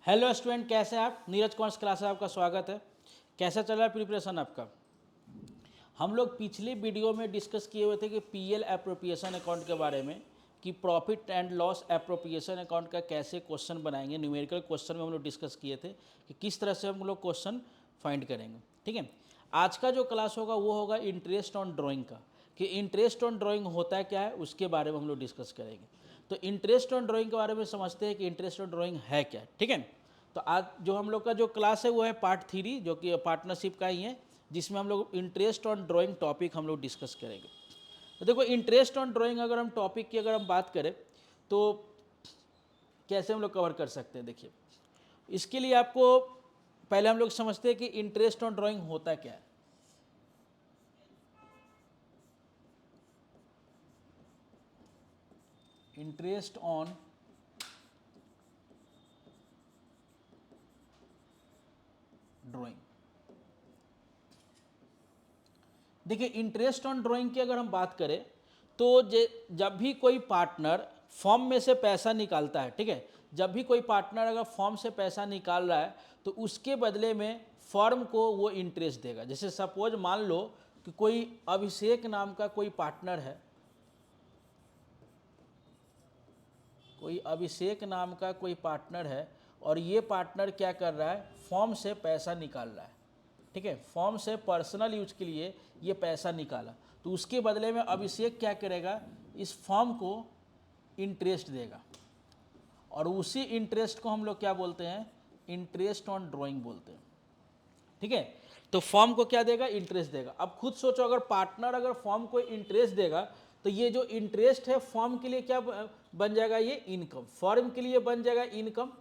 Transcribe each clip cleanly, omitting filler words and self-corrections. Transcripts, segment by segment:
Hello student, कैसे हैं आप। नीरज कॉमर्स क्लास में आपका स्वागत है। कैसा चल रहा है प्रिपरेशन आपका। हम लोग पिछली वीडियो में डिस्कस किए हुए थे कि पीएल एप्रोप्रिएशन अकाउंट के बारे में, कि profit and loss appropriation account का कैसे क्वेश्चन बनाएंगे। न्यूमेरिकल क्वेश्चन में हम लोग डिस्कस किए थे कि किस तरह से हम लोग क्वेश्चन फाइंड करेंगे। ठीक है, आज का जो क्लास होगा वो होगा इंटरेस्ट ऑन ड्राइंग का, कि इंटरेस्ट ऑन ड्राइंग होता क्या है उसके बारे में हम लोग डिस्कस करेंगे। तो इंटरेस्ट ऑन ड्राइंग के बारे में समझते हैं कि इंटरेस्ट ऑन ड्राइंग है क्या। ठीक है, तो आज जो हम लोग का जो क्लास है वो है पार्ट 3, जो कि पार्टनरशिप का ही है, जिसमें हम लोग इंटरेस्ट ऑन ड्राइंग टॉपिक हम लोग डिस्कस करेंगे। तो देखो, इंटरेस्ट ऑन ड्राइंग अगर हम टॉपिक की अगर हम बात करें तो कैसे हम लोग कवर कर सकते हैं। देखिए, इसके लिए आपको पहले हम लोग समझते हैं कि इंटरेस्ट ऑन ड्राइंग होता क्या है। इंटरेस्ट ऑन ड्राइंग, देखिए इंटरेस्ट ऑन ड्राइंग की अगर हम बात करें तो जब भी कोई पार्टनर फॉर्म में से पैसा निकालता है, ठीक है, जब भी कोई पार्टनर अगर फॉर्म से पैसा निकाल रहा है तो उसके बदले में फर्म को वो इंटरेस्ट देगा। जैसे सपोज मान लो कि कोई अभिषेक नाम का कोई पार्टनर है, कोई अभिषेक नाम का कोई पार्टनर है, और ये पार्टनर क्या कर रहा है, फॉर्म से पैसा निकाल रहा है। ठीक है, फॉर्म से पर्सनल यूज के लिए ये पैसा निकाला, तो उसके बदले में अभिषेक क्या करेगा, इस फॉर्म को इंटरेस्ट देगा, और उसी इंटरेस्ट को हम लोग क्या बोलते हैं, इंटरेस्ट ऑन ड्राइंग बोलते हैं। ठीक है, तो फॉर्म को क्या देगा, इंटरेस्ट देगा। अब खुद सोचो, अगर पार्टनर अगर फॉर्म को इंटरेस्ट देगा तो ये जो इंटरेस्ट है फॉर्म के लिए क्या बन जाएगा, ये इनकम, फॉर्म के लिए बन जाएगा इनकम।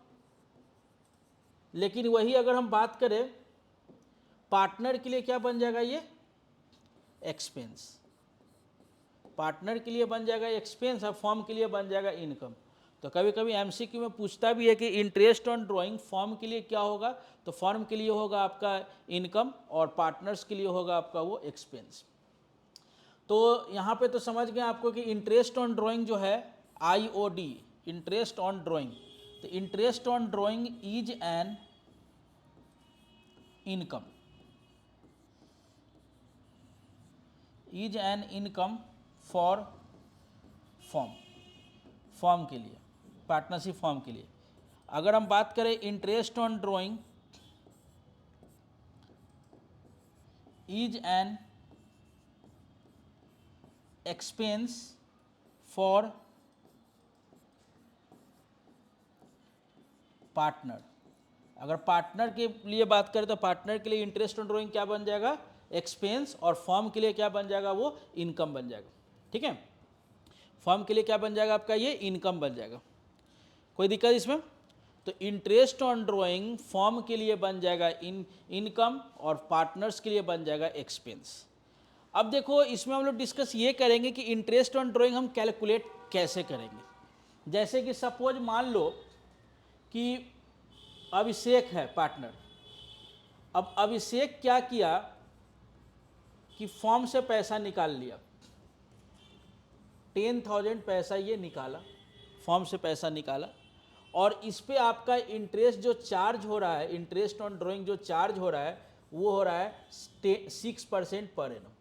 लेकिन वही अगर हम बात करें पार्टनर के लिए क्या बन जाएगा, ये एक्सपेंस। पार्टनर के लिए बन जाएगा एक्सपेंस और फॉर्म के लिए बन जाएगा इनकम। तो कभी कभी एमसीक्यू में पूछता भी है कि इंटरेस्ट ऑन ड्राइंग फॉर्म के लिए क्या होगा, तो फॉर्म के लिए होगा आपका इनकम और पार्टनर्स के लिए होगा आपका वो एक्सपेंस। तो यहाँ पे तो समझ गए आपको कि इंटरेस्ट ऑन ड्राइंग जो है आईओडी, इंटरेस्ट ऑन ड्राइंग, तो interest on drawing is an income, is an income for form, form के लिए, पार्टनरशिप फॉर्म के लिए। अगर हम बात करें interest on drawing is an expense for partner, अगर पार्टनर के लिए बात करें तो पार्टनर के लिए इंटरेस्ट ऑन ड्राइंग क्या बन जाएगा, एक्सपेंस, और फॉर्म के लिए क्या बन जाएगा, वो इनकम बन जाएगा। ठीक है, फॉर्म के लिए क्या बन जाएगा आपका, ये इनकम बन जाएगा। कोई दिक्कत इसमें। तो इंटरेस्ट ऑन ड्राइंग फॉर्म के लिए बन जाएगा इनकम और पार्टनर्स के लिए बन जाएगा एक्सपेंस। अब देखो, इसमें हम लोग डिस्कस ये करेंगे कि इंटरेस्ट ऑन ड्राइंग हम कैलकुलेट कैसे करेंगे। जैसे कि सपोज मान लो कि अभिषेक है पार्टनर। अब अभिषेक क्या किया कि फॉर्म से पैसा निकाल लिया, 10,000 पैसा ये निकाला, फॉर्म से पैसा निकाला, और इस पे आपका इंटरेस्ट जो चार्ज हो रहा है, इंटरेस्ट ऑन ड्राइंग जो चार्ज हो रहा है वो हो रहा है 6% पर एनम,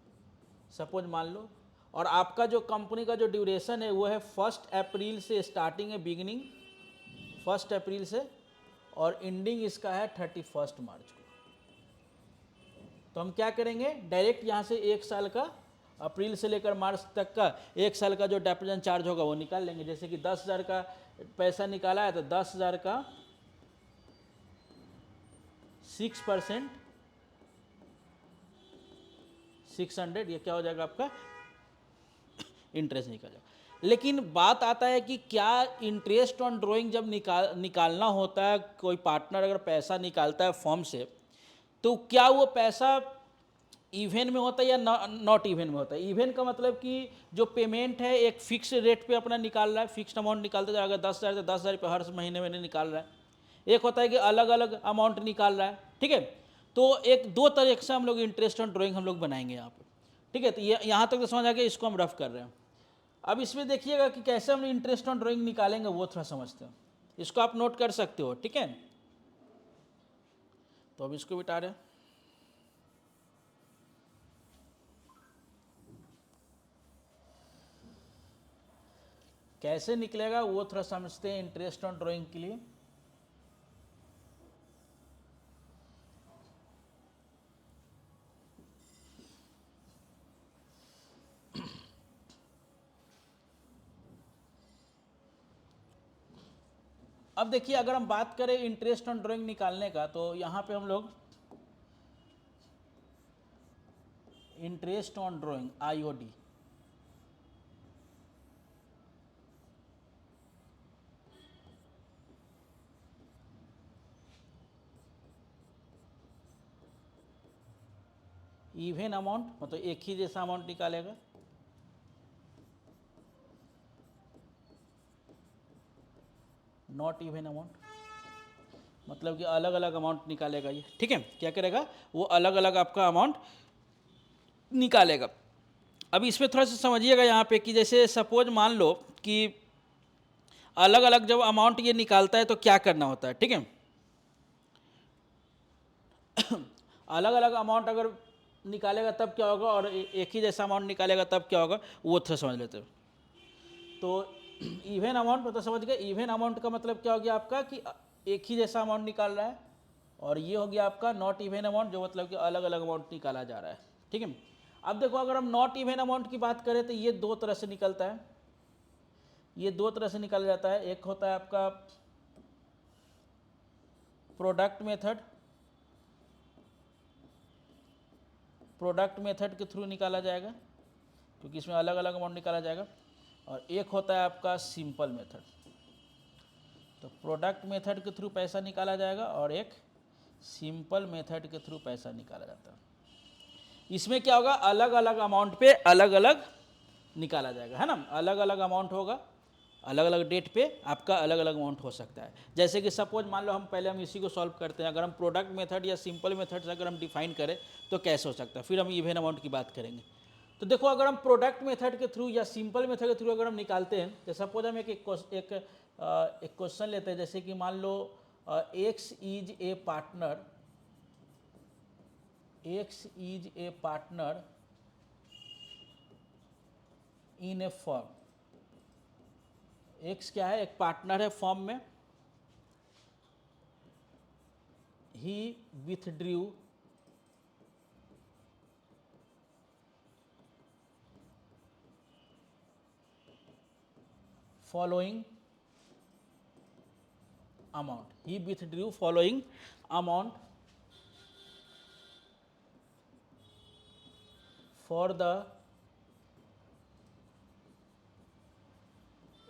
सपोज मान लो। और आपका जो कंपनी का जो ड्यूरेशन है वो है 1 अप्रैल से स्टार्टिंग है, बिगिनिंग 1 अप्रैल से, और एंडिंग इसका है 31 मार्च को। तो हम क्या करेंगे, डायरेक्ट यहाँ से 1 साल का, अप्रैल से लेकर मार्च तक का 1 साल का जो डेपोजिट चार्ज होगा वो निकाल लेंगे। जैसे कि 10,000 का पैसा निकाला है तो 10,000 का 6%, 600, ये क्या हो जाएगा आपका इंटरेस्ट निकल जाएगा। लेकिन बात आता है कि क्या इंटरेस्ट ऑन ड्राइंग जब निकालना होता है, कोई पार्टनर अगर पैसा निकालता है फॉर्म से, तो क्या वो पैसा इवन में होता है या नॉट इवन में होता है। इवन का मतलब कि जो पेमेंट है एक फिक्स रेट पे अपना निकाल रहा है, फिक्स्ड अमाउंट निकालते जाए, अगर 10,000 तो 10,000 रुपये हर महीने महीने निकाल रहा है। एक होता है कि अलग अलग अमाउंट निकाल रहा है। ठीक है, तो एक दो तरीके से हम लोग इंटरेस्ट ऑन ड्राइंग हम लोग बनाएंगे यहाँ पे। ठीक है, तो ये यहाँ तक तो समझ आ गया, इसको हम रफ कर रहे हैं। अब इसमें देखिएगा कि कैसे हम इंटरेस्ट ऑन ड्राइंग निकालेंगे वो थोड़ा समझते हैं। इसको आप नोट कर सकते हो। ठीक है, तो अब इसको बिटा रहे हैं। कैसे निकलेगा वो थोड़ा समझते हैं इंटरेस्ट ऑन ड्राइंग के लिए। अब देखिए, अगर हम बात करें इंटरेस्ट ऑन ड्राइंग निकालने का, तो यहाँ पे हम लोग interest on drawing IOD, even amount, मतलब एक ही जैसा अमाउंट निकालेगा। नॉट इवन अमाउंट, मतलब कि अलग अलग अमाउंट निकालेगा ये, ठीक है। क्या करेगा वो, अलग अलग आपका अमाउंट निकालेगा। अब इसमें थोड़ा सा समझिएगा यहाँ पे कि जैसे सपोज मान लो कि अलग अलग जब अमाउंट ये निकालता है तो क्या करना होता है, ठीक है। अलग अलग अमाउंट अगर निकालेगा तब क्या होगा, और एक ही जैसा अमाउंट निकालेगा तब क्या होगा, वो थोड़ा समझ लेते हैं। तो इवन अमाउंट मतलब समझ गए, इवन अमाउंट का मतलब क्या हो गया आपका कि एक ही जैसा अमाउंट निकाल रहा है, और ये हो गया आपका नॉट इवन अमाउंट, जो मतलब कि अलग अलग अमाउंट निकाला जा रहा है, ठीक है। अब देखो, अगर हम नॉट इवन अमाउंट की बात करें तो ये दो तरह से निकलता है, ये दो तरह से निकाला जाता है। एक होता है आपका प्रोडक्ट मेथड, प्रोडक्ट मेथड के थ्रू निकाला जाएगा, क्योंकि इसमें अलग अलग अमाउंट निकाला जाएगा। और एक होता है आपका सिंपल मेथड। तो प्रोडक्ट मेथड के थ्रू पैसा निकाला जाएगा, और एक सिंपल मेथड के थ्रू पैसा निकाला जाता है। इसमें क्या होगा, अलग अलग अमाउंट पे अलग अलग निकाला जाएगा, है ना। अलग अलग अमाउंट होगा, अलग अलग डेट पे आपका अलग अलग अमाउंट हो सकता है। जैसे कि सपोज मान लो हम इसी को सॉल्व करते हैं। अगर हम प्रोडक्ट मेथड या सिंपल मेथड से अगर हम डिफाइन करें तो कैसे हो सकता है, फिर हम इवन अमाउंट की बात करेंगे। तो देखो, अगर हम प्रोडक्ट मेथड के थ्रू या सिंपल मेथड के थ्रू अगर हम निकालते हैं, तो सपोज हम एक क्वेश्चन लेते हैं। जैसे कि मान लो X is a partner, X is a partner in a firm. X क्या है, एक पार्टनर है फर्म में। He withdrew following amount, he withdrew following amount for the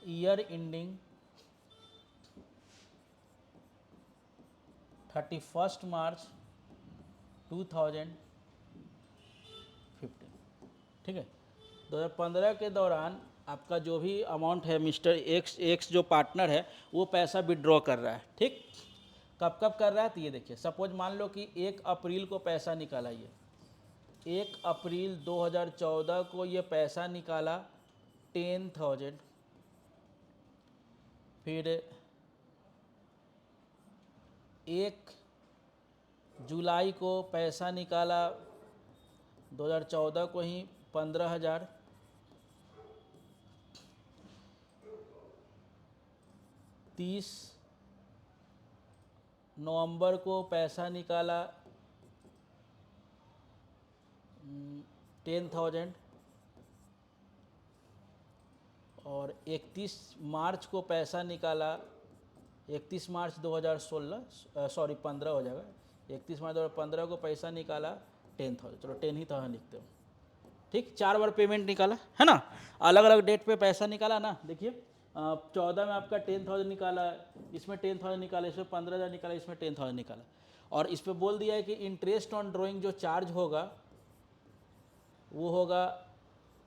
year ending 31st March 2015, ठीक है। 2015 के दौरान आपका जो भी अमाउंट है, मिस्टर एक्स जो पार्टनर है वो पैसा विड्रॉ कर रहा है, ठीक। कब कब कर रहा है, तो ये देखिए, सपोज मान लो कि 1 अप्रैल को पैसा निकाला। ये 1 अप्रैल 2014 को ये पैसा निकाला 10,000। फिर 1 जुलाई को पैसा निकाला 2014 को ही 15,000। 30 नवंबर को पैसा निकाला 10,000। और 31 मार्च को पैसा निकाला, 31 मार्च 2016, सॉरी 15 हो जाएगा। 31 मार्च 2015 को पैसा निकाला 10,000, चलो 10 ही तरह लिखते हो, ठीक। 4 बार पेमेंट निकाला, है ना। अलग अलग डेट पे पैसा निकाला ना। देखिए 14 में आपका 10,000 निकाला, इसमें 10,000 निकाला, इसमें 15,000 निकाला, इसमें 10,000 निकाला। और इस पर बोल दिया है कि इंटरेस्ट ऑन ड्राइंग जो चार्ज होगा वो होगा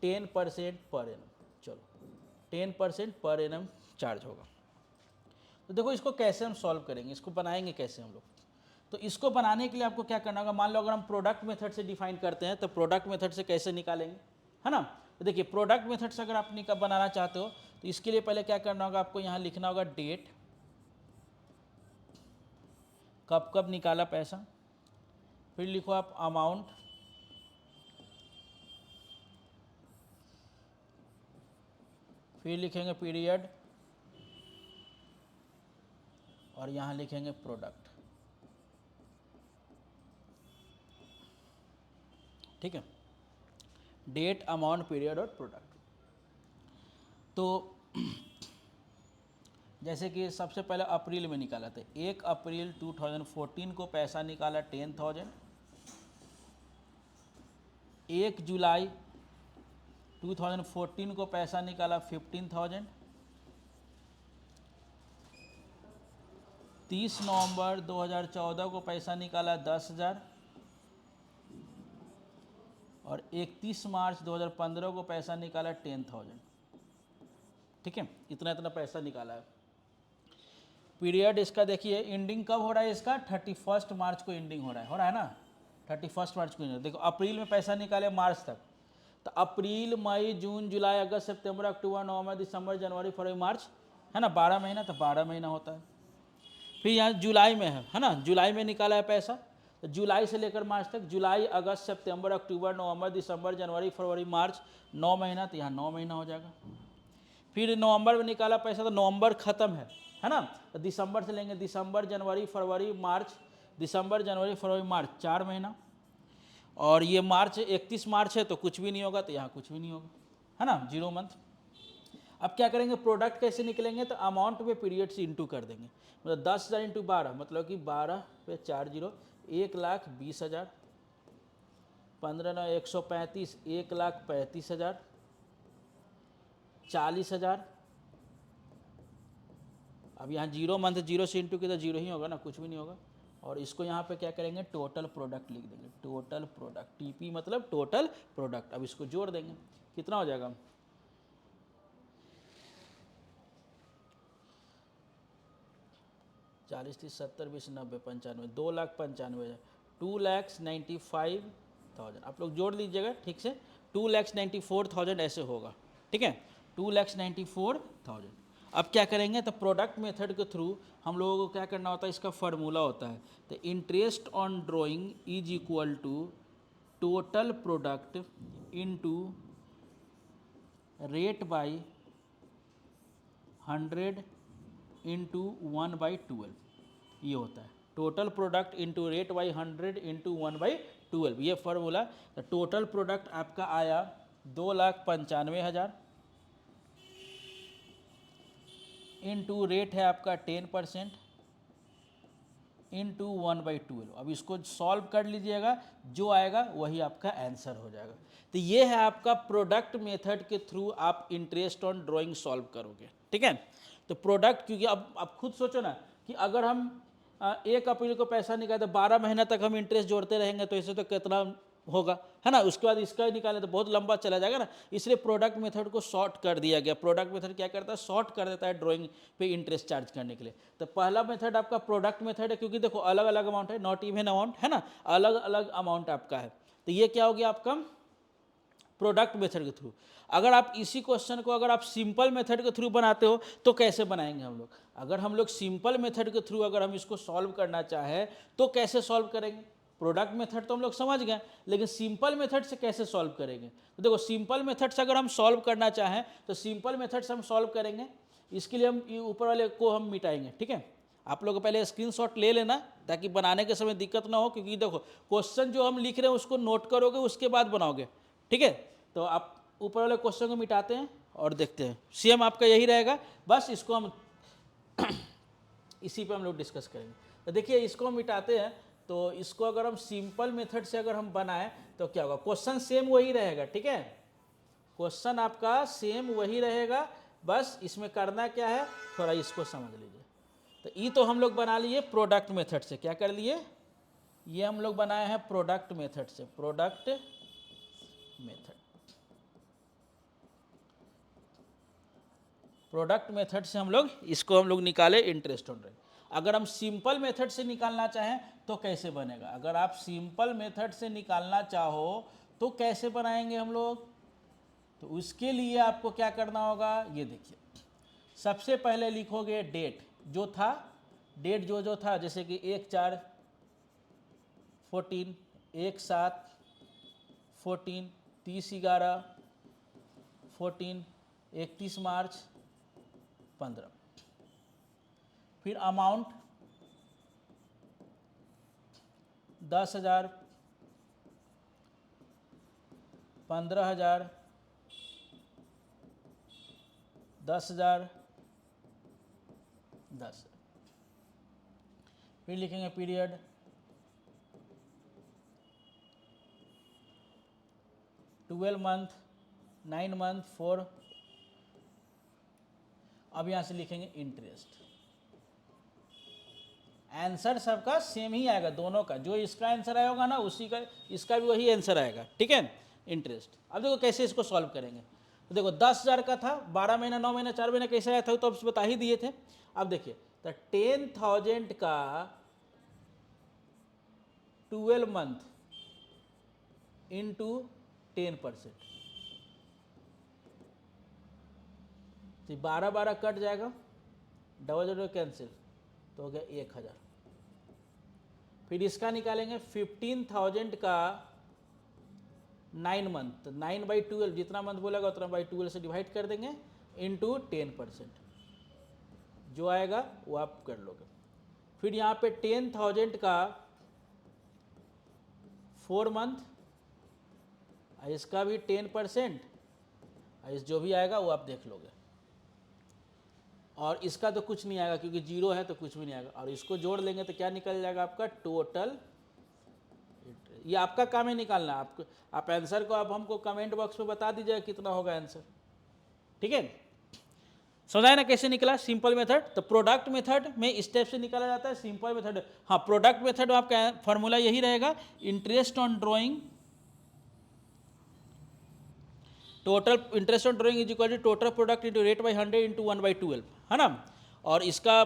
10% पर एनम। चलो 10% पर एनम चार्ज होगा। तो देखो, इसको कैसे हम सॉल्व करेंगे, इसको बनाएंगे कैसे हम लोग। तो इसको बनाने के लिए आपको क्या करना होगा, मान लो अगर हम प्रोडक्ट मेथड से डिफाइन करते हैं तो प्रोडक्ट मेथड से कैसे निकालेंगे, है ना। तो देखिए, प्रोडक्ट मेथड से अगर आप बनाना चाहते हो तो इसके लिए पहले क्या करना होगा, आपको यहाँ लिखना होगा डेट, कब कब निकाला पैसा, फिर लिखो आप अमाउंट, फिर लिखेंगे पीरियड, और यहाँ लिखेंगे प्रोडक्ट। ठीक है, डेट, अमाउंट, पीरियड और प्रोडक्ट। तो जैसे कि सबसे पहले अप्रैल में निकाला था, 1 अप्रैल 2014 को पैसा निकाला 10,000। 1 जुलाई 2014 को पैसा निकाला 15,000। 30 नवंबर 2014 को पैसा निकाला 10,000। और 31 मार्च 2015 को पैसा निकाला 10,000। ठीक है, इतना इतना पैसा निकाला है। पीरियड इसका देखिए एंडिंग कब हो रहा है, इसका 31 मार्च को एंडिंग हो रहा है ना, 31 मार्च को एंडिंग। देखो अप्रैल में पैसा निकाले मार्च तक, तो अप्रैल, मई, जून, जुलाई, अगस्त, सितंबर, अक्टूबर, नवंबर, दिसंबर, जनवरी, फरवरी, मार्च, है ना, 12 महीना, तो 12 महीना होता है। फिर यहाँ जुलाई में है ना, जुलाई में निकाला है पैसा, तो जुलाई से लेकर मार्च तक, जुलाई, अगस्त, सितंबर, अक्टूबर, नवंबर, दिसंबर, जनवरी, फरवरी, मार्च, 9 महीना, तो यहाँ 9 महीना हो जाएगा। फिर नवंबर में निकाला पैसा, तो नवंबर खत्म है ना, तो दिसंबर से लेंगे, दिसंबर, जनवरी, फरवरी, मार्च, दिसंबर, जनवरी, फरवरी, मार्च, 4 महीना। और ये मार्च 31 मार्च है तो कुछ भी नहीं होगा, तो यहाँ कुछ भी नहीं होगा, है ना, 0 मंथ। अब क्या करेंगे, प्रोडक्ट कैसे निकलेंगे, तो अमाउंट पे पीरियड से इंटू कर देंगे, मतलब 10,000 इंटू 12, मतलब कि 12 पे 4 जीरो, 1,20,000, 15 9 135, 1,35,000, 40,000। अब यहाँ 0 मंथ, 0 से इंटू किया तो 0 ही होगा ना, कुछ भी नहीं होगा। और इसको यहाँ पे क्या करेंगे, टोटल प्रोडक्ट लिख देंगे, टोटल प्रोडक्ट, टीपी मतलब टोटल प्रोडक्ट। अब इसको जोड़ देंगे, कितना हो जाएगा, 40 30 70 20 90 95, 2,95,000, 2,95,000। आप लोग जोड़ लीजिएगा ठीक से, 2,94,000 ऐसे होगा। ठीक है, 2,94,000। अब क्या करेंगे, तो प्रोडक्ट मेथड के थ्रू हम लोगों को क्या करना होता है, इसका फार्मूला होता है, तो interest on drawing is equal to total product into rate by 100 into 1/12, ये होता है total product into rate by 100 into 1/12, ये फार्मूला। तो टोटल प्रोडक्ट आपका आया 2,95,000 इंटू रेट है आपका 10% इंटू 1/12। अब इसको सॉल्व कर लीजिएगा, जो आएगा वही आपका आंसर हो जाएगा। तो ये है आपका प्रोडक्ट मेथड के थ्रू आप इंटरेस्ट ऑन ड्राइंग सॉल्व करोगे। ठीक है, तो प्रोडक्ट, क्योंकि अब आप खुद सोचो ना कि अगर हम 1 अप्रैल को पैसा निकाले तो 12 महीना तक हम इंटरेस्ट जोड़ते रहेंगे, तो इससे तो कितना होगा, है ना, उसके बाद इसका निकालें तो बहुत लंबा चला जाएगा ना, इसलिए प्रोडक्ट मेथड को शॉर्ट कर दिया गया। प्रोडक्ट मेथड क्या करता है, शॉर्ट कर देता है ड्राइंग पे इंटरेस्ट चार्ज करने के लिए। तो पहला मेथड आपका प्रोडक्ट मेथड है, क्योंकि देखो अलग अलग अमाउंट है, नॉट इवन अमाउंट, है ना, अलग अलग अमाउंट आपका है। तो ये क्या हो गया आपका प्रोडक्ट मेथड के थ्रू। अगर आप इसी क्वेश्चन को अगर आप सिंपल मेथड के थ्रू बनाते हो तो कैसे बनाएंगे हम लोग, अगर हम लोग सिंपल मेथड के थ्रू अगर हम इसको सॉल्व करना चाहें तो कैसे सॉल्व करेंगे। प्रोडक्ट मेथड तो हम लोग समझ गए, लेकिन सिंपल मेथड से कैसे सॉल्व करेंगे। तो देखो सिंपल मेथड से अगर हम सॉल्व करना चाहें तो सिंपल मेथड से हम सॉल्व करेंगे। इसके लिए हम ऊपर वाले को हम मिटाएंगे। ठीक है, आप लोग पहले स्क्रीनशॉट ले लेना ताकि बनाने के समय दिक्कत ना हो, क्योंकि देखो क्वेश्चन जो हम लिख रहे हैं उसको नोट करोगे उसके बाद बनाओगे। ठीक है, तो आप ऊपर वाले क्वेश्चन को मिटाते हैं और देखते हैं, सेम आपका यही रहेगा, बस इसको हम इसी पे हम लोग डिस्कस करेंगे। तो देखिए इसको हम मिटाते हैं, तो इसको अगर हम सिंपल मेथड से अगर हम बनाएं तो क्या होगा, क्वेश्चन सेम वही रहेगा। ठीक है, क्वेश्चन आपका सेम वही रहेगा, बस इसमें करना क्या है थोड़ा इसको समझ लीजिए। तो ये तो हम लोग बना लिए प्रोडक्ट मेथड से, क्या कर लिए, ये हम लोग बनाए हैं प्रोडक्ट मेथड से, प्रोडक्ट मेथड, प्रोडक्ट मेथड से हम लोग निकाले इंटरेस्ट ऑन रेट। अगर हम सिंपल मेथड से निकालना चाहें तो कैसे बनेगा, अगर आप सिंपल मेथड से निकालना चाहो तो कैसे बनाएंगे हम लोग, तो उसके लिए आपको क्या करना होगा, ये देखिए सबसे पहले लिखोगे डेट जो था, डेट जो था, जैसे कि 1/4/14, 1/7 14, 30/11 14, 31 मार्च 15। फिर अमाउंट 10,000, 15,000, 10,000, 10। फिर लिखेंगे पीरियड 12 मंथ, 9 मंथ, 4। अब यहाँ से लिखेंगे इंटरेस्ट। आंसर सबका सेम ही आएगा दोनों का, जो इसका आंसर आया होगा ना उसी का इसका भी वही आंसर आएगा, ठीक है। इंटरेस्ट। अब देखो कैसे इसको सॉल्व करेंगे। तो देखो 10,000 का था, 12 महीना, 9 महीना, 4 महीना कैसे आया था तो अब बता ही दिए थे। अब देखिए तो 10,000 का 12 मंथ इंटू 10%, तो 12 कट जाएगा, डबल जीरो कैंसिल, तो हो गया 1,000। फिर इसका निकालेंगे 15,000 का 9 मंथ, तो 9/12 जितना मंथ बोलेगा उतना बाई 12 से डिवाइड कर देंगे इंटू 10%, जो आएगा वो आप कर लोगे। फिर यहाँ पे 10,000 का 4 मंथ, इसका भी 10%, इस जो भी आएगा वो आप देख लोगे। और इसका तो कुछ नहीं आएगा क्योंकि जीरो है तो कुछ भी नहीं आएगा, और इसको जोड़ लेंगे तो क्या निकल जाएगा आपका टोटल। ये आपका काम है निकालना, आपको आप आंसर को आप हमको कमेंट बॉक्स में बता दीजिएगा कितना होगा आंसर, ठीक है। समझाए ना कैसे निकला सिंपल मेथड। तो प्रोडक्ट मेथड में इस टाइप से निकाला जाता है सिंपल मेथड। हाँ, प्रोडक्ट मेथड में आपका फॉर्मूला यही रहेगा, interest on drawing, total interest on drawing is equal to total product into rate by 100 into 1/12, है ना। और इसका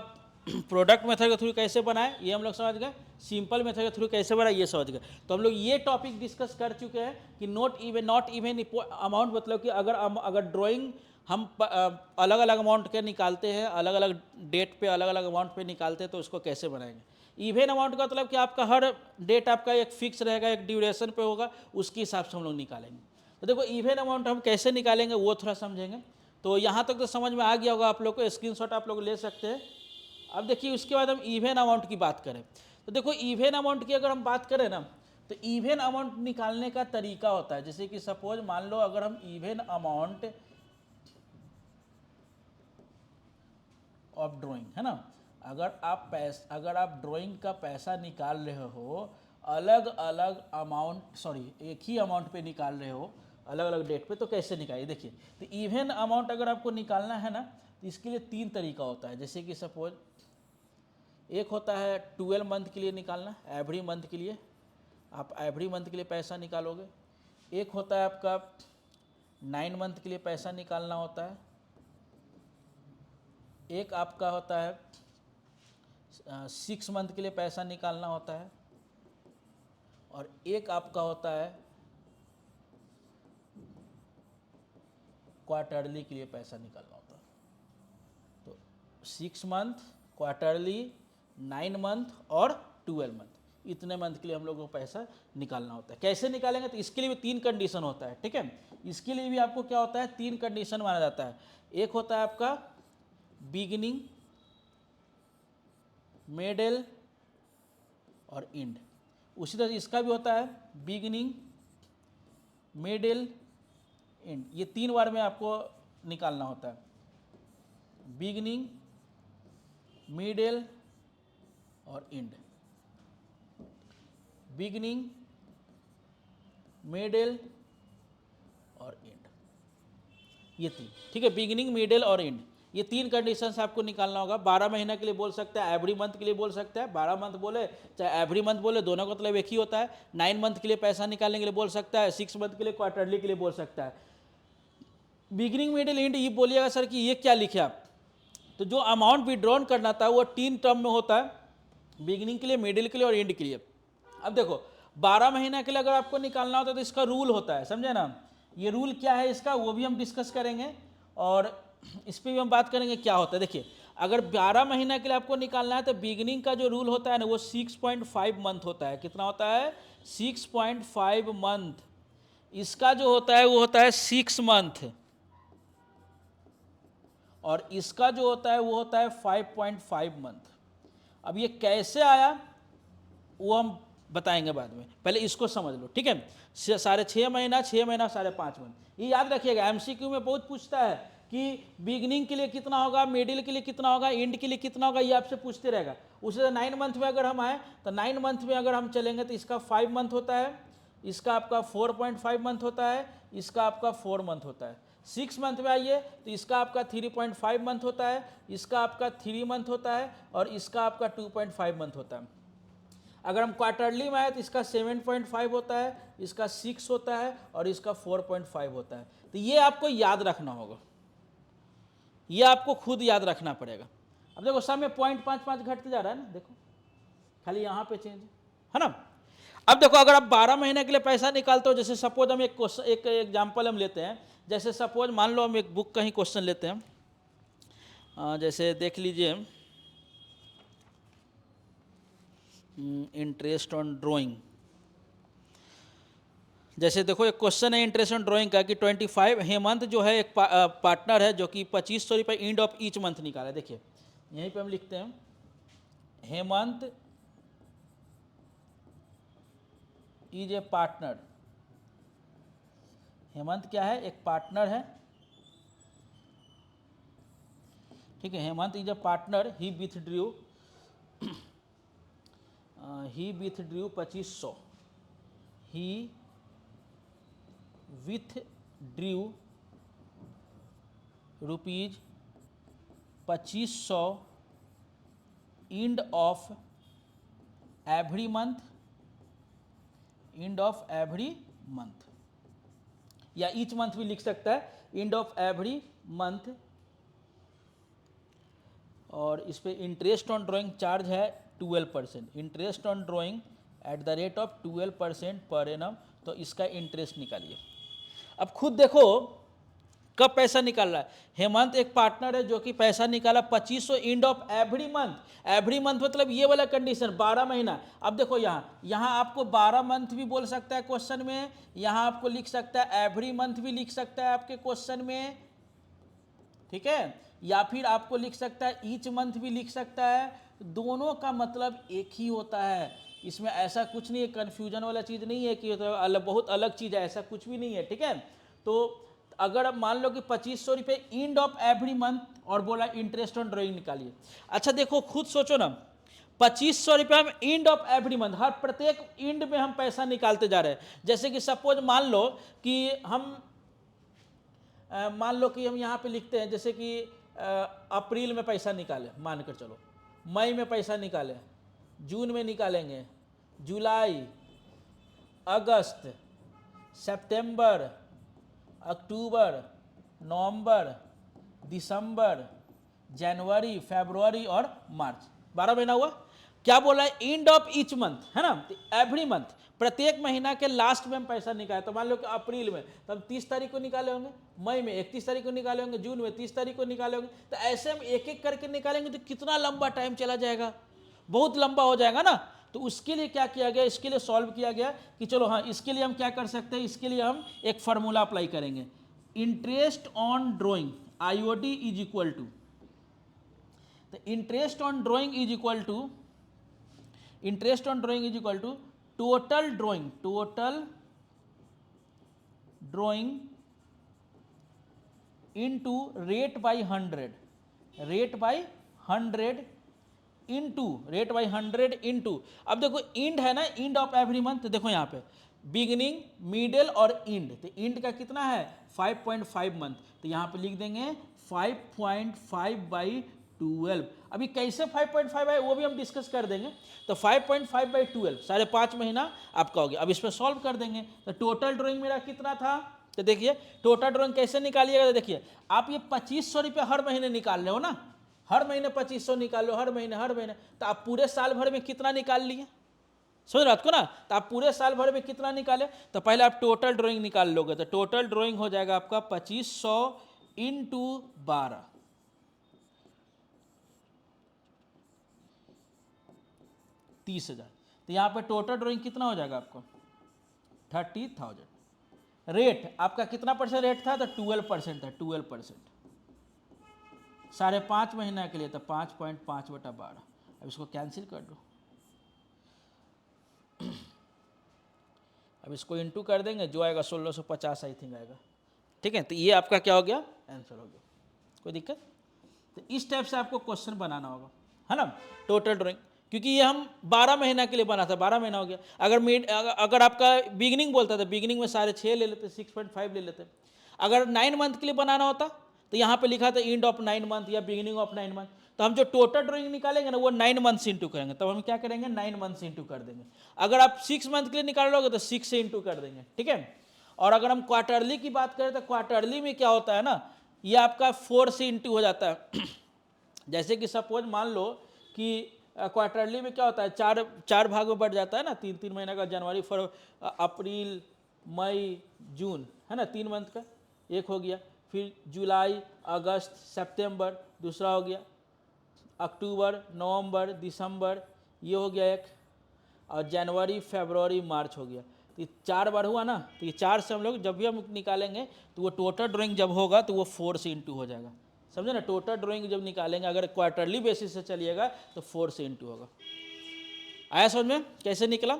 प्रोडक्ट मेथड के थ्रू कैसे बनाए ये हम लोग समझ गए, सिंपल मेथड के थ्रू कैसे बनाए ये समझ गए। तो हम लोग ये टॉपिक डिस्कस कर चुके हैं कि नॉट इवन अमाउंट, मतलब कि अगर ड्राइंग हम अलग अलग अमाउंट के निकालते हैं, अलग अलग डेट पे अलग अलग अमाउंट पे निकालते हैं, तो उसको कैसे बनाएंगे। इवन अमाउंट का मतलब कि आपका हर डेट आपका एक फिक्स रहेगा, एक ड्यूरेशन पे होगा, उसके हिसाब से हम लोग निकालेंगे। तो देखो इवन अमाउंट हम कैसे निकालेंगे वो थोड़ा समझेंगे। तो यहाँ तक तो समझ में आ गया होगा आप लोग को, स्क्रीनशॉट आप लोग ले सकते हैं। अब देखिए उसके बाद हम इवन अमाउंट की बात करें, तो देखो इवन अमाउंट की अगर हम बात करें ना, तो इवन अमाउंट निकालने का तरीका होता है। जैसे कि सपोज मान लो अगर हम इवन अमाउंट ऑफ ड्राइंग, है ना, अगर आप ड्राइंग का पैसा निकाल रहे हो अलग अलग अमाउंट, सॉरी एक ही अमाउंट पे निकाल रहे हो अलग अलग डेट पे, तो कैसे निकालिए। देखिए तो इवन अमाउंट अगर आपको निकालना है ना, तो इसके लिए 3 तरीका होता है। जैसे कि सपोज एक होता है 12 मंथ के लिए निकालना, एवरी मंथ के लिए आप एवरी मंथ के लिए पैसा निकालोगे। एक होता है आपका 9 मंथ के लिए पैसा निकालना होता है। एक आपका होता है 6 मंथ के लिए पैसा निकालना होता है, और एक आपका होता है क्वार्टरली के लिए पैसा निकालना होता है। तो 6 मंथ, क्वार्टरली, 9 मंथ और 12 मंथ, इतने मंथ के लिए हम लोगों को पैसा निकालना होता है। कैसे निकालेंगे, तो इसके लिए भी 3 कंडीशन होता है, ठीक है। इसके लिए भी आपको क्या होता है, 3 कंडीशन माना जाता है। एक होता है आपका बिगिनिंग, मिडिल और एंड। उसी तरह इसका भी होता है बिगिनिंग, मिडिल, एंड। ये 3 बार में आपको निकालना होता है, बिगिनिंग, मिडिल और एंड। बिगिनिंग, मिडिल और एंड, ये 3, ठीक है। बिगिनिंग, मिडिल और एंड, ये 3 कंडीशंस आपको निकालना होगा। 12 महीना के लिए बोल सकता है, एवरी मंथ के लिए बोल सकता है, 12 मंथ बोले चाहे एवरी मंथ बोले, दोनों का मतलब एक ही होता है। 9 मंथ के लिए पैसा निकालने के लिए बोल सकता है, 6 मंथ के लिए, क्वार्टरली के लिए बोल सकता है। बिगिनिंग, मिडिल, एंड ये बोलिएगा सर कि ये क्या लिखे आप, तो जो अमाउंट विड्रॉन करना था वो 3 टर्म में होता है, बिगिनिंग के लिए, मिडिल के लिए और एंड के लिए। अब देखो 12 महीना के लिए अगर आपको निकालना होता है तो इसका रूल होता है, समझे ना। ये रूल क्या है इसका वो भी हम डिस्कस करेंगे, और इस पर भी हम बात करेंगे क्या होता है। देखिए अगर 12 महीना के लिए आपको निकालना है तो बिगिनिंग का जो रूल होता है ना वो 6.5 मंथ होता है। कितना होता है? 6.5 मंथ। इसका जो होता है वो होता है 6 मंथ, और इसका जो होता है वो होता है 5.5 मंथ। अब ये कैसे आया वो हम बताएंगे बाद में, पहले इसको समझ लो, ठीक है। 6.5 महीना, 6 महीना, 5.5 मंथ, ये याद रखिएगा। एमसीक्यू में बहुत पूछता है कि बिगनिंग के लिए कितना होगा, मिडिल के लिए कितना होगा, एंड के लिए कितना होगा, ये आपसे पूछते रहेगा। उसे 9 मंथ में अगर हम आए तो 9 मंथ में अगर हम चलेंगे तो इसका 5 मंथ होता है, इसका आपका 4.5 मंथ होता है, इसका आपका 4 मंथ होता है। 6 मंथ में आइए तो इसका आपका 3.5 मंथ होता है, इसका आपका 3 मंथ होता है, और इसका आपका 2.5 मंथ होता है। अगर हम क्वार्टरली में आए तो इसका 7.5 होता है, इसका 6 होता है, और इसका 4.5 होता है। तो ये आपको याद रखना होगा, ये आपको खुद याद रखना पड़ेगा। अब देखो सब में 0.55 घटते जा रहा है ना, देखो खाली यहाँ पे चेंज है ना। अब देखो अगर आप 12 महीने के लिए पैसा निकालते हो, जैसे सपोज हम एक क्वेश्चन, एक एग्जाम्पल हम लेते हैं। जैसे सपोज मान लो हम एक बुक का ही क्वेश्चन लेते हैं, जैसे देख लीजिए इंटरेस्ट ऑन ड्राइंग। जैसे देखो एक क्वेश्चन है इंटरेस्ट ऑन ड्राइंग का कि 25 हेमंत जो है एक पार्टनर है जो कि 2500 रुपये एंड ऑफ ईच मंथ निकाला है। देखिए यहीं पे हम लिखते हैं Hemant is a partner. Hemant क्या है? एक पार्टनर है, ठीक है। Hemant is a partner, he withdrew 2500, he withdrew rupees 2500 end of every month, end of every month, या ईच मंथ भी लिख सकता है, एंड ऑफ एवरी मंथ। और इस पे इंटरेस्ट ऑन ड्राइंग चार्ज है 12%, interest on drawing at the rate of 12% per annum. तो इसका इंटरेस्ट निकालिए। अब खुद देखो कब पैसा निकाल रहा है। हेमंत एक पार्टनर है जो कि पैसा निकाला 2500 end of every month. Every month मतलब ये वाला कंडीशन 12 महीना। अब देखो यहाँ आपको 12 मंथ भी बोल सकता है क्वेश्चन में, यहाँ आपको लिख सकता है एवरी मंथ भी लिख सकता है आपके क्वेश्चन में, ठीक है, या फिर आपको लिख सकता है ईच मंथ भी लिख सकता है। दोनों का मतलब एक ही होता है, इसमें ऐसा कुछ नहीं है, कन्फ्यूजन वाला चीज़ नहीं है कि बहुत अलग चीज़ है, ऐसा कुछ भी नहीं है, ठीक है। तो अगर अब मान लो कि 2500 रुपये एंड ऑफ एवरी मंथ और बोला इंटरेस्ट ऑन ड्राइंग निकालिए। अच्छा देखो खुद सोचो ना, 2500 रुपये हम एंड ऑफ एवरी मंथ, हर प्रत्येक एंड में हम पैसा निकालते जा रहे हैं। जैसे कि सपोज मान लो कि हम यहाँ पे लिखते हैं जैसे कि अप्रैल में पैसा निकाले, मान कर चलो, मई में पैसा निकाले, जून में निकालेंगे, जुलाई, अगस्त, सितंबर, अक्टूबर, नवंबर, दिसंबर, जनवरी, फरवरी और मार्च, 12 महीना हुआ। क्या बोला है? एंड ऑफ ईच मंथ, है ना, एवरी मंथ, प्रत्येक महीना के लास्ट में हम पैसा निकाले। तो मान लो कि अप्रैल में तो हम 30 तारीख को निकाले होंगे, मई में 31 तारीख को निकाले होंगे, जून में 30 तारीख को निकाले होंगे। तो ऐसे हम एक एक करके निकालेंगे तो कितना लंबा टाइम चला जाएगा, बहुत लंबा हो जाएगा ना। तो उसके लिए क्या किया गया, इसके लिए सॉल्व किया गया कि चलो हाँ, इसके लिए हम क्या कर सकते हैं, इसके लिए हम एक फार्मूला अप्लाई करेंगे। Interest on drawing IOD is equal to, तो interest on drawing is equal to, interest on drawing is equal to total drawing into rate by 100, rate by 100 into rate by 100 into. अब देखो end है ना, end of every month, तो देखो यहाँ पे beginning, middle और इंड, तो इंड का कितना है 5.5 मंथ, तो यहाँ पे लिख देंगे 5.5/12। अभी कैसे 5.5 है वो भी हम डिस्कस कर देंगे। तो 5.5/12 5.5 महीना आपका हो गया। अब इस पर सॉल्व कर देंगे तो टोटल ड्राइंग मेरा कितना था, तो देखिए टोटल ड्राइंग कैसे निकालिएगा। तो देखिए आप ये 2500 रुपये हर महीने निकाल रहे हो ना, हर महीने 2500 निकाल लो, हर महीने, तो आप पूरे साल भर में कितना निकाल लिए, समझ रहे को ना। तो आप पूरे साल भर में कितना निकाले, तो पहले आप टोटल ड्राइंग निकाल लोगे। तो टोटल ड्राइंग हो जाएगा आपका 2500 × 12, 30,000। तो यहाँ पे टोटल ड्राइंग कितना हो जाएगा आपको 30,000। रेट आपका कितना परसेंट रेट था, तो 12% था, 12%। 5.5 महीना के लिए तो 5.5/12। अब इसको कैंसिल कर दो, अब इसको इंटू कर देंगे, जो आएगा 1650 आई थिंक आएगा। ठीक है, तो ये आपका क्या हो गया, आंसर हो गया। कोई दिक्कत? तो इस टाइप से आपको क्वेश्चन बनाना होगा, है ना, टोटल ड्राइंग। क्योंकि ये हम 12 महीना के लिए बना था, 12 महीना हो गया। अगर आपका बिगिनिंग बोलता था, बिगिनिंग में 6.5 ले लेते, 6.5 ले लेते। अगर 9 मंथ के लिए बनाना होता तो यहाँ पे लिखा था एंड ऑफ 9 मंथ या बिगिनिंग ऑफ 9 मंथ। तो हम जो टोटल ड्राइंग निकालेंगे ना, वो 9 मंथ से इंटू करेंगे। तब हम क्या करेंगे, 9 मंथ से इंटू कर देंगे। अगर आप 6 मंथ के लिए निकाल लोगे तो 6 से इंटू कर देंगे। ठीक है, और अगर हम क्वार्टरली की बात करें तो क्वार्टरली में क्या होता है ना, ये आपका 4 से इंटू हो जाता है। जैसे कि सपोज मान लो कि क्वार्टरली में क्या होता है, चार भाग में बढ़ जाता है ना, 3 महीना का, जनवरी, फरवरी, अप्रैल, मई, जून, है ना, 3 मंथ का एक हो गया। फिर जुलाई, अगस्त, सितंबर दूसरा हो गया, अक्टूबर, नवंबर, दिसंबर ये हो गया एक, और जनवरी, फरवरी, मार्च हो गया। तो ये 4 बार हुआ ना, तो ये 4 से हम लोग जब भी हम निकालेंगे तो वो टोटल ड्राइंग जब होगा तो वो 4 से इंटू हो जाएगा। समझे ना, टोटल ड्राइंग जब निकालेंगे अगर क्वार्टरली बेसिस से चलिएगा तो 4 से इंटू होगा। आया समझ में कैसे निकला?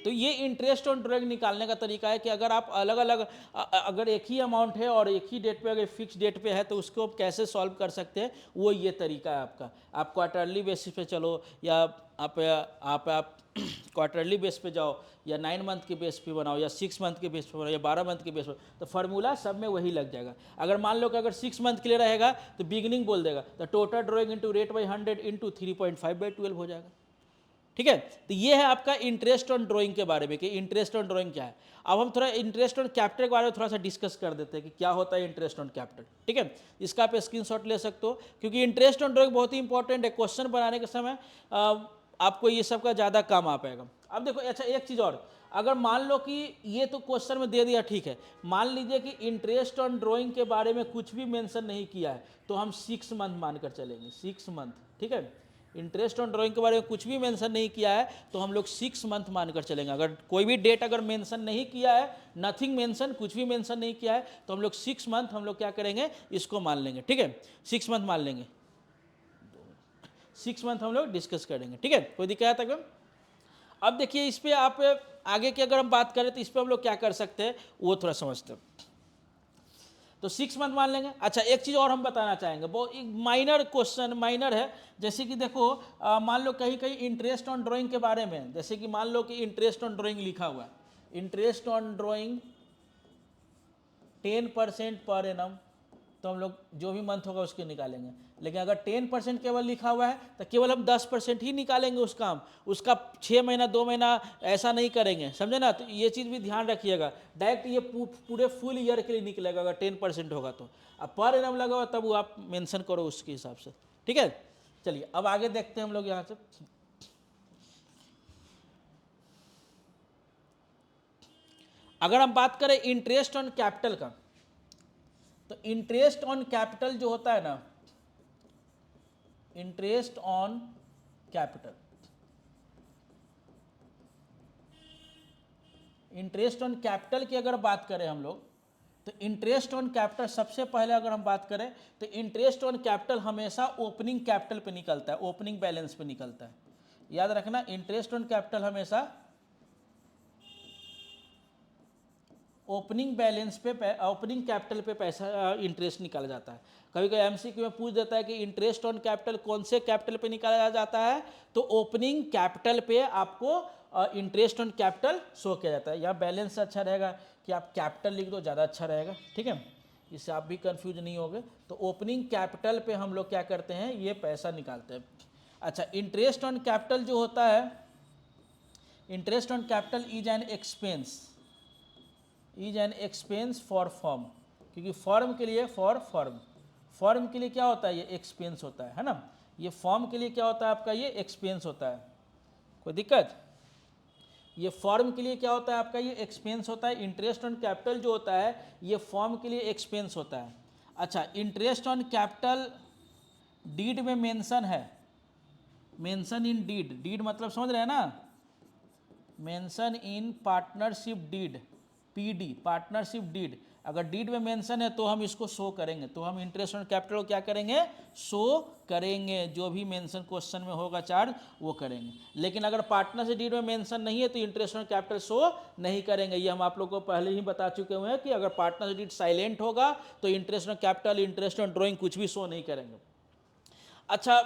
तो ये इंटरेस्ट ऑन ड्राइंग निकालने का तरीका है कि अगर आप अलग अलग अगर एक ही अमाउंट है और एक ही डेट पे, अगर फिक्स डेट पे है तो उसको आप कैसे सॉल्व कर सकते हैं, वो ये तरीका है आपका। आप क्वार्टरली बेसिस पे चलो, या आप क्वार्टरली बेस पे जाओ, या 9 मंथ के बेस पे बनाओ, या 6 मंथ के बेस पे बनाओ, या 12 मंथ के बेस पे, तो फार्मूला सब में वही लग जाएगा। अगर मान लो कि अगर 6 मंथ के लिए रहेगा तो बिगिनिंग बोल देगा, तो total drawing into rate by 100 into 3.5/12 हो जाएगा। ठीक है, तो ये है आपका इंटरेस्ट ऑन ड्राइंग के बारे में कि इंटरेस्ट ऑन ड्राइंग क्या है। अब हम थोड़ा इंटरेस्ट ऑन कैपिटल के बारे में थोड़ा सा डिस्कस कर देते हैं कि क्या होता है इंटरेस्ट ऑन कैपिटल। ठीक है, इसका आप स्क्रीनशॉट ले सकते हो, क्योंकि इंटरेस्ट ऑन ड्राइंग बहुत ही इंपॉर्टेंट है। क्वेश्चन बनाने के समय आपको ये सब का ज़्यादा काम आ पाएगा। अब देखो, अच्छा एक चीज़ और, अगर मान लो कि ये तो क्वेश्चन में दे दिया, ठीक है, मान लीजिए कि इंटरेस्ट ऑन ड्राइंग के बारे में कुछ भी मेंशन नहीं किया है, तो हम 6 मंथ मानकर चलेंगे, 6 मंथ। ठीक है, इंटरेस्ट ऑन ड्राइंग के बारे में कुछ भी मेंशन नहीं किया है तो हम लोग 6 मंथ मानकर चलेंगे। अगर कोई भी डेट अगर मेंशन नहीं किया है, नथिंग मेंशन, कुछ भी मेंशन नहीं किया है, तो हम लोग 6 मंथ हम लोग क्या करेंगे, इसको मान लेंगे। ठीक है, 6 मंथ मान लेंगे, 6 मंथ हम लोग डिस्कस करेंगे। ठीक है, कोई दिक्कत है? अब देखिए, इस पर आप आगे की अगर हम बात करें तो इस पर हम लोग क्या कर सकते हैं वो थोड़ा समझते हैं। तो 6 मंथ मान लेंगे। अच्छा, एक चीज़ और हम बताना चाहेंगे, बहुत एक माइनर क्वेश्चन, माइनर है। जैसे कि देखो, मान लो कहीं कहीं इंटरेस्ट ऑन ड्राइंग के बारे में, जैसे कि मान लो कि इंटरेस्ट ऑन ड्राइंग लिखा हुआ है, interest on drawing 10% per annum, तो हम लोग जो भी मंथ होगा उसके निकालेंगे। लेकिन अगर 10% केवल लिखा हुआ है तो केवल हम 10% ही निकालेंगे उसका 6 महीना 2 महीना ऐसा नहीं करेंगे, समझे ना। तो ये चीज़ भी ध्यान रखिएगा, डायरेक्ट ये पूरे फुल ईयर के लिए निकलेगा अगर 10% होगा तो। अब पर एनम लगा हुआ तब वो आप मेंशन करो उसके हिसाब से। ठीक है, चलिए अब आगे देखते हैं हम लोग यहाँ से। अगर हम बात करें इंटरेस्ट ऑन कैपिटल का, तो इंटरेस्ट ऑन कैपिटल जो होता है ना, interest on capital, interest on capital की अगर बात करें हम लोग, तो इंटरेस्ट ऑन कैपिटल सबसे पहले अगर हम बात करें तो इंटरेस्ट ऑन कैपिटल हमेशा ओपनिंग कैपिटल पे निकलता है, ओपनिंग बैलेंस पे निकलता है। याद रखना, इंटरेस्ट ऑन कैपिटल हमेशा ओपनिंग बैलेंस पे, ओपनिंग कैपिटल पे पैसा इंटरेस्ट निकाला जाता है। कभी कभी एमसीक्यू में पूछ देता है कि इंटरेस्ट ऑन कैपिटल कौन से कैपिटल पे निकाला जाता है, तो ओपनिंग कैपिटल पे आपको इंटरेस्ट ऑन कैपिटल शो किया जाता है। यहाँ बैलेंस से अच्छा रहेगा कि आप कैपिटल लिख दो, ज़्यादा अच्छा रहेगा। ठीक है, इससे आप भी कंफ्यूज नहीं होगे। तो ओपनिंग कैपिटल पे हम लोग क्या करते हैं, ये पैसा निकालते हैं। अच्छा, इंटरेस्ट ऑन कैपिटल जो होता है, interest on capital is an expense, is an expense for firm, क्योंकि फर्म के लिए, फर्म के लिए क्या होता है, ये एक्सपेंस होता है ना। ये फर्म के लिए क्या होता है आपका, ये एक्सपेंस होता है। कोई दिक्कत? ये फर्म के लिए क्या होता है आपका, ये एक्सपेंस होता है। इंटरेस्ट ऑन कैपिटल जो होता है ये फर्म के लिए एक्सपेंस होता है। अच्छा, इंटरेस्ट ऑन कैपिटल डीड में मेंशन है, मेंशन इन डीड, डीड मतलब समझ रहे हैं ना, mention in partnership deed, PD partnership deed, अगर डीड में मेंशन है तो हम इसको शो करेंगे, तो हम इंटरेस्ट ऑन कैपिटल को क्या करेंगे, शो करेंगे, जो भी मेंशन क्वेश्चन में होगा चार्ज वो करेंगे। लेकिन अगर पार्टनरशिप डीड में मेंशन नहीं है तो इंटरेस्ट ऑन कैपिटल शो नहीं करेंगे। ये हम आप लोग को पहले ही बता चुके हुए हैं कि अगर पार्टनरशिप डीड साइलेंट होगा तो interest on capital, interest on drawing कुछ भी शो नहीं करेंगे। अच्छा,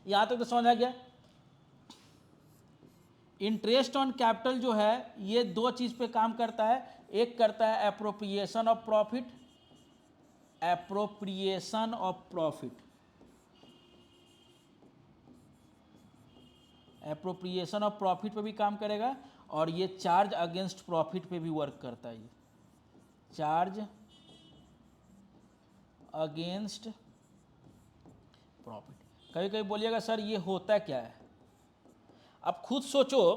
यहाँ तक तो समझ आ गया। इंटरेस्ट ऑन कैपिटल जो है ये दो चीज़ पे काम करता है, एक करता है appropriation of profit, appropriation of profit, appropriation of profit पे भी काम करेगा, और ये चार्ज अगेंस्ट प्रॉफिट पे भी वर्क करता है। ये चार्ज अगेंस्ट प्रॉफिट। कभी कभी बोलिएगा सर ये होता क्या है, अब खुद सोचो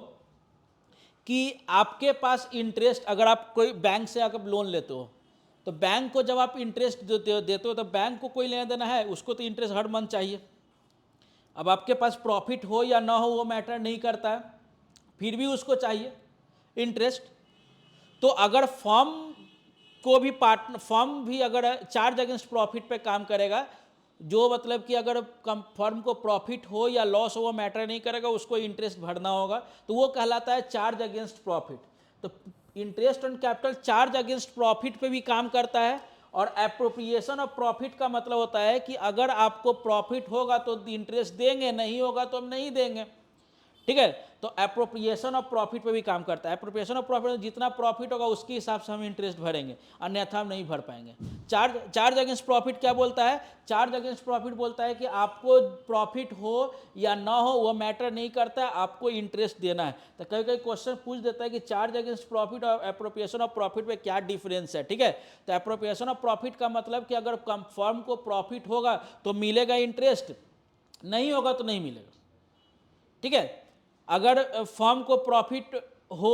कि आपके पास इंटरेस्ट, अगर आप कोई बैंक से आकर लोन लेते हो तो बैंक को जब आप इंटरेस्ट देते हो तो बैंक को कोई लेना देना है, उसको तो इंटरेस्ट हर मंथ चाहिए। अब आपके पास प्रॉफिट हो या ना हो वो मैटर नहीं करता है, फिर भी उसको चाहिए इंटरेस्ट। तो अगर फर्म को भी फर्म भी अगर चार्ज अगेंस्ट प्रॉफिट पे काम करेगा, जो मतलब कि अगर फर्म को प्रॉफिट हो या लॉस हो वो मैटर नहीं करेगा, उसको इंटरेस्ट भरना होगा, तो वो कहलाता है चार्ज अगेंस्ट प्रॉफिट। तो interest on capital charge against profit पे भी काम करता है, और एप्रोप्रिएशन ऑफ प्रॉफिट का मतलब होता है कि अगर आपको प्रॉफिट होगा तो इंटरेस्ट देंगे, नहीं होगा तो हम नहीं देंगे, ठीक है। तो एप्रोप्रिएशन ऑफ प्रॉफिट पे भी काम करता है। एप्रोप्रिएशन ऑफ प्रॉफिट में जितना प्रॉफिट होगा उसके हिसाब से हम इंटरेस्ट भरेंगे, अन्यथा हम नहीं भर पाएंगे। चार्ज अगेंस्ट प्रॉफिट क्या बोलता है, चार्ज अगेंस्ट प्रॉफिट बोलता है कि आपको प्रॉफिट हो या ना हो वो मैटर नहीं करता है, आपको इंटरेस्ट देना है। तो कई कई क्वेश्चन पूछ देता है कि चार्ज अगेंस्ट प्रॉफिट और एप्रोप्रिएशन ऑफ प्रॉफिट में क्या डिफरेंस है, ठीक है। तो एप्रोप्रिएशन ऑफ प्रॉफिट का मतलब कि अगर फर्म को प्रॉफिट होगा तो मिलेगा इंटरेस्ट, नहीं होगा तो नहीं मिलेगा, ठीक है। अगर फर्म को प्रॉफिट हो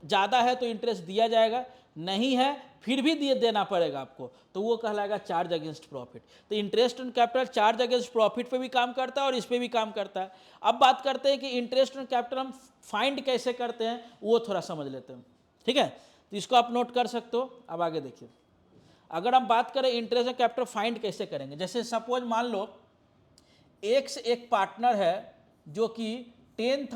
ज़्यादा है तो इंटरेस्ट दिया जाएगा, नहीं है फिर भी देना पड़ेगा आपको, तो वो कहलाएगा चार्ज अगेंस्ट प्रॉफिट। तो interest on capital charge against profit पे भी काम करता है और इस पे भी काम करता है। अब बात करते हैं कि इंटरेस्ट ऑन कैपिटल हम फाइंड कैसे करते हैं, वो थोड़ा समझ लेते हैं, ठीक है। तो इसको आप नोट कर सकते हो। अब आगे देखिए, अगर हम बात करें इंटरेस्ट ऑन कैपिटल फाइंड कैसे करेंगे, जैसे सपोज मान लो एक से एक पार्टनर है जो कि 1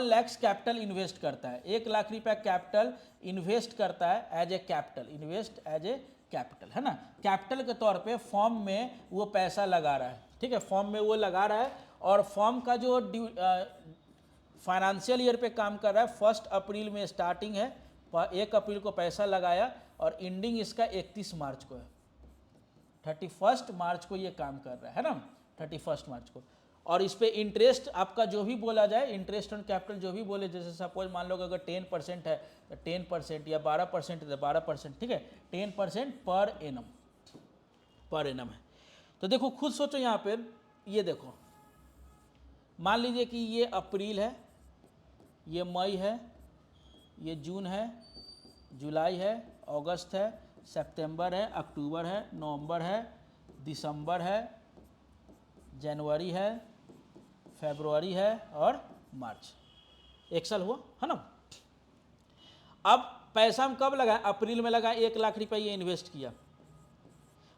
लाख कैपिटल इन्वेस्ट करता है, 1 लाख रुपया कैपिटल इन्वेस्ट करता है as a capital, invest as a capital, है ना। कैपिटल के तौर पे फॉर्म में वो पैसा लगा रहा है, ठीक है, फॉर्म में वो लगा रहा है, और फॉर्म का जो फाइनेंशियल ईयर पे काम कर रहा है 1 अप्रैल में स्टार्टिंग है, 1 अप्रैल को पैसा लगाया और एंडिंग इसका 31 मार्च को है, 31 मार्च को ये काम कर रहा है ना, 31 मार्च को। और इस पे इंटरेस्ट आपका जो भी बोला जाए, इंटरेस्ट ऑन कैपिटल जो भी बोले, जैसे सपोज मान लो अगर 10% है तो 10% या 12% है तो 12%, ठीक है, 10% पर एनम है। तो देखो खुद सोचो यहाँ पे, ये देखो मान लीजिए कि ये अप्रैल है, ये मई है, ये जून है, जुलाई है, अगस्त है, सितंबर है, अक्टूबर है, नवंबर है, दिसंबर है, जनवरी है, फरवरी है और मार्च। 1 साल हुआ, है ना। अब पैसा हम कब लगाए, अप्रैल में लगाए, 1 लाख रुपये ये इन्वेस्ट किया।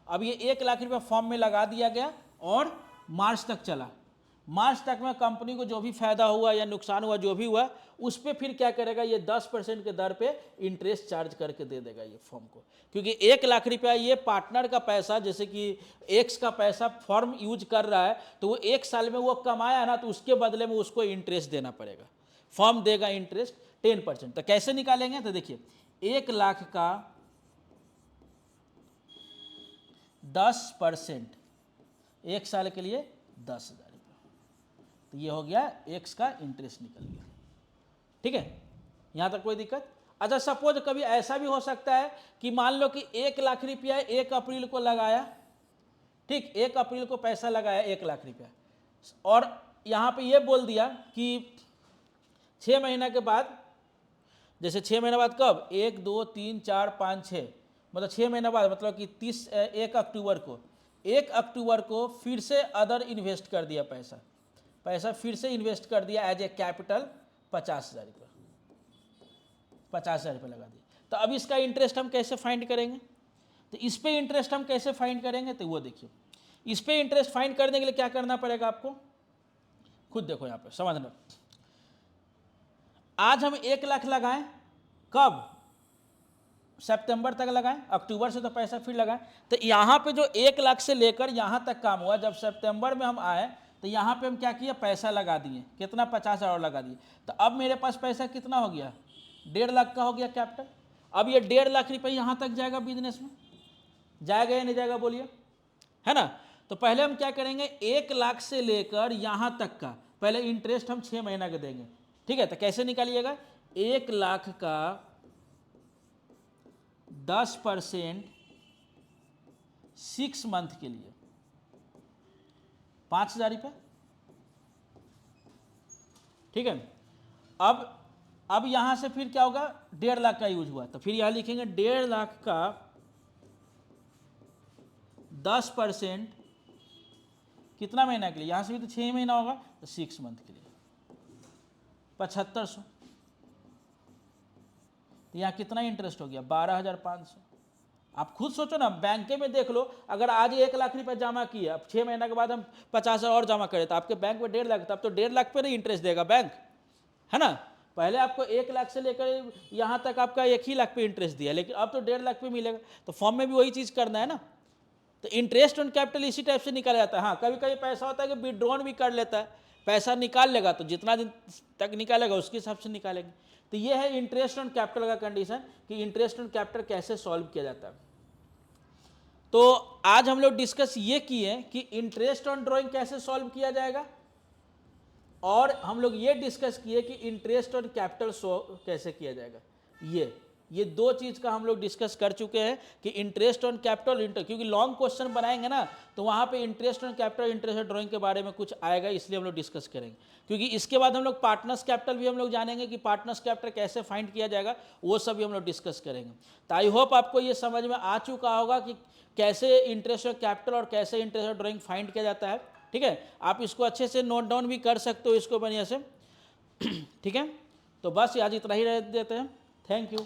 अब ये 1 लाख रुपये फॉर्म में लगा दिया गया और मार्च तक चला। मार्च तक में कंपनी को जो भी फायदा हुआ या नुकसान हुआ, जो भी हुआ, उस पर फिर क्या करेगा, ये 10% के दर पे इंटरेस्ट चार्ज करके दे देगा ये फॉर्म को, क्योंकि 1 लाख रुपया ये पार्टनर का पैसा, जैसे कि एक्स का पैसा फॉर्म यूज कर रहा है, तो वो 1 साल में वो कमाया ना, तो उसके बदले में उसको इंटरेस्ट देना पड़ेगा, फॉर्म देगा इंटरेस्ट 10%। तो कैसे निकालेंगे, तो देखिए 1 लाख का 10% 1 साल के लिए 10,000 रुपये, तो ये हो गया एक्स का इंटरेस्ट निकल गया, ठीक है। यहाँ तक कोई दिक्कत। अच्छा सपोज कभी ऐसा भी हो सकता है कि मान लो कि 1 लाख रुपया 1 अप्रैल को लगाया, ठीक, 1 अप्रैल को पैसा लगाया 1 लाख रुपया, और यहाँ पे ये बोल दिया कि 6 महीना के बाद, जैसे 6 महीने बाद कब, 1 2 3 4 5 6, मतलब 6 महीने बाद, मतलब कि 1 अक्टूबर को 1 अक्टूबर को फिर से अदर इन्वेस्ट कर दिया, पैसा फिर से इन्वेस्ट कर दिया एज ए कैपिटल 50,000 रुपये, 50,000 रुपये लगा दिया। तो अब इसका इंटरेस्ट हम कैसे फाइंड करेंगे, तो इस पे इंटरेस्ट हम कैसे फाइंड करेंगे, तो वो देखिए, इस पे इंटरेस्ट फाइंड करने के लिए क्या करना पड़ेगा आपको, खुद देखो यहाँ पे समझना। आज हम 1 लाख लगाएं, कब, सितंबर तक लगाएं, अक्टूबर से तो पैसा फिर लगाएं। तो यहाँ पे जो 1 लाख से लेकर यहाँ तक काम हुआ, जब सितंबर में हम आए तो यहाँ पे हम क्या किया, पैसा लगा दिए, कितना, 50,000 और लगा दिए। तो अब मेरे पास पैसा कितना हो गया, 1.5 लाख का हो गया कैपिटल। अब ये 1.5 लाख रुपये यहाँ तक जाएगा, बिजनेस में जाएगा या नहीं जाएगा, बोलिए, है ना। तो पहले हम क्या करेंगे, 1 लाख से लेकर यहाँ तक का पहले इंटरेस्ट हम 6 महीना के देंगे, ठीक है। तो कैसे निकालिएगा, 1 लाख का 10% 6 मंथ के लिए 5,000 रुपये, ठीक है। अब यहां से फिर क्या होगा, 1.5 लाख का यूज हुआ, तो फिर यहां लिखेंगे 1.5 लाख का 10% कितना महीना के लिए, यहां से भी तो 6 महीना होगा, तो 6 मंथ के लिए 7500। तो यहाँ कितना इंटरेस्ट हो गया, 12,500। आप खुद सोचो ना, बैंक में देख लो, अगर आज 1 लाख रुपए जमा किया, अब 6 महीना के बाद हम 50,000 और जमा करें, तो आपके बैंक में 1.5 लाख, तब तो 1.5 लाख पे नहीं इंटरेस्ट देगा बैंक, है ना। पहले आपको 1 लाख से लेकर यहाँ तक आपका 1 ही लाख पे इंटरेस्ट दिया, लेकिन अब तो 1.5 लाख पे मिलेगा। तो फॉर्म में भी वही चीज़ करना है ना। तो इंटरेस्ट ऑन कैपिटल इसी टाइप से निकाला जाता है। हाँ, कभी कभी पैसा होता है कि विड्रॉन भी कर लेता है, पैसा निकाल लेगा, तो जितना दिन तक निकालेगा उसके हिसाब से निकालेंगे। तो ये है इंटरेस्ट ऑन कैपिटल का कंडीशन, कि इंटरेस्ट ऑन कैपिटल कैसे सॉल्व किया जाता है। तो आज हम लोग डिस्कस ये किए कि इंटरेस्ट ऑन ड्राइंग कैसे सॉल्व किया जाएगा, और हम लोग ये डिस्कस किए कि इंटरेस्ट ऑन कैपिटल कैसे किया जाएगा। ये 2 चीज़ का हम लोग डिस्कस कर चुके हैं कि इंटरेस्ट ऑन कैपिटल, क्योंकि लॉन्ग क्वेश्चन बनाएंगे ना, तो वहाँ पे interest on capital, interest on drawing के बारे में कुछ आएगा, इसलिए हम लोग डिस्कस करेंगे। क्योंकि इसके बाद हम लोग पार्टनर्स कैपिटल भी हम लोग जानेंगे कि पार्टनर्स कैपिटल कैसे फाइंड किया जाएगा, वो सब भी हम लोग डिस्कस करेंगे। तो आई होप आपको ये समझ में आ चुका होगा कि कैसे इंटरेस्ट ऑन कैपिटल और कैसे इंटरेस्ट ऑन ड्राइंग फाइंड किया जाता है, ठीक है। आप इसको अच्छे से नोट डाउन भी कर सकते हो इसको बढ़िया से, ठीक है। तो बस आज इतना ही रह देते हैं, थैंक यू।